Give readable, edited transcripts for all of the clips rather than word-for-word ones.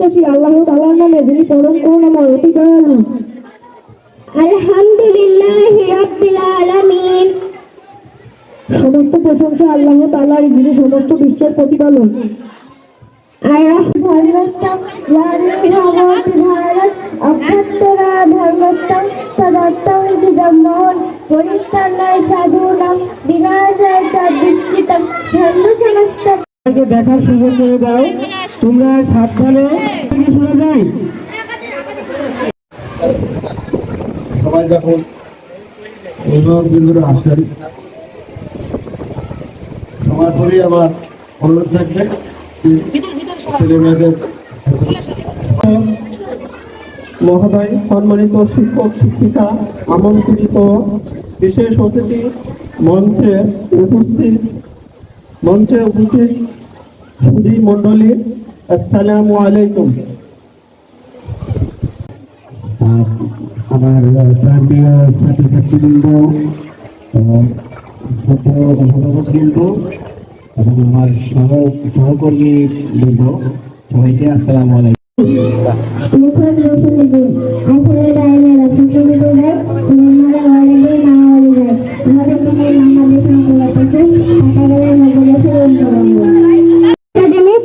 বিশ্বাসী আল্লাহ তাআলার নামে, যিনি পরম করুণাময় অতি দয়ালু। আলহামদুলিল্লাহি রাব্বিল আলামিন। সমস্ত প্রশংসা আল্লাহ তাআলার, যিনি সমস্ত বিশ্বের প্রতিপালক। ধর্মস্থম ভারত অভ্যন্তরা ধর্মস্থম সদত্তম জগন্মোহন পরিত্রাণায় সাধুনাম বিনাশায় দুষ্কৃতম ধর্ম সমস্ত। দেখার সুযোগ করে দাও, তোমরা সাবধানে শোনা যায়। সবাই যখন অভিভাবকবৃন্দরা আসেন, সবার পরেই আমার অনুরোধ থাকবে ছেলে মেয়েদের মহোদয়, সম্মানিত শিক্ষক শিক্ষিকা, আমন্ত্রিত বিশেষ অতিথি, মঞ্চে উপস্থিত সুধী মন্ডলী, আসসালামু আলাইকুম। আমার প্রান্তীয় ছাত্রছাত্রীবৃন্দ, ছাত্র অভিভাবকবৃন্দ এবং আমার সহকর্মী বৃন্দ, সবাইকে আসসালামু আলাইকুম।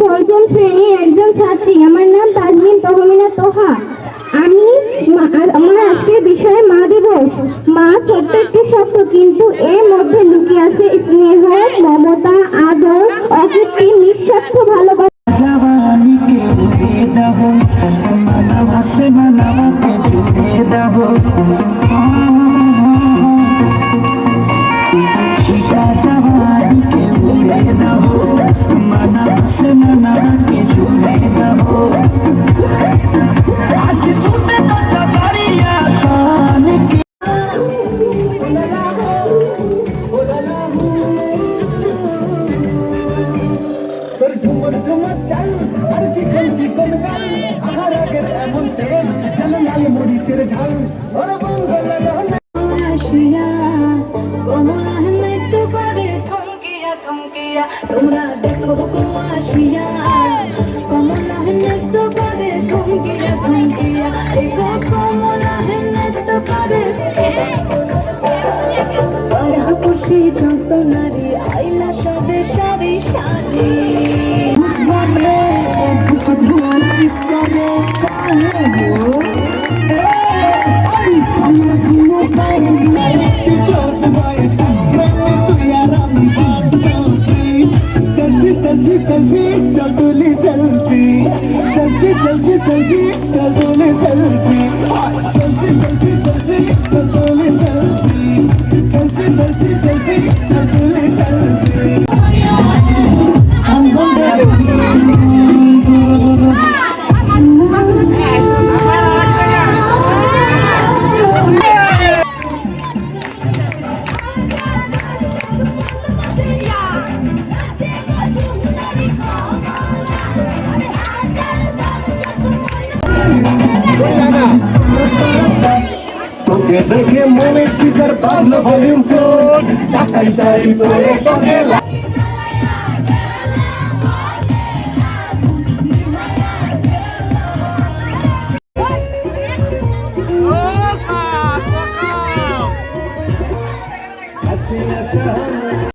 পঞ্চম শ্রেণীর একজন ছাত্রী, আমার নাম তাজমিন তহমিনা তোহা। আমার আজকের বিষয় মা দিবস। মা ছোট্ট একটি শব্দ, কিন্তু এর মধ্যে লুকিয়ে আছে স্নেহ, মমতা, আদর, অকৃত্রিম নিঃস্বার্থ ভালোবাসা। তোমরা দেখো আসিয়া কমলা নৃত্য করে থমকিয়া থমকিয়া, দেখো কমলা নৃত্য করে। খুশি যত নারী আইলা সবে সারি সারি তোকে দেখে মনে কি তার বাজলো ভলিউম কোড, ঢাকাই শাড়ি পরে তোকে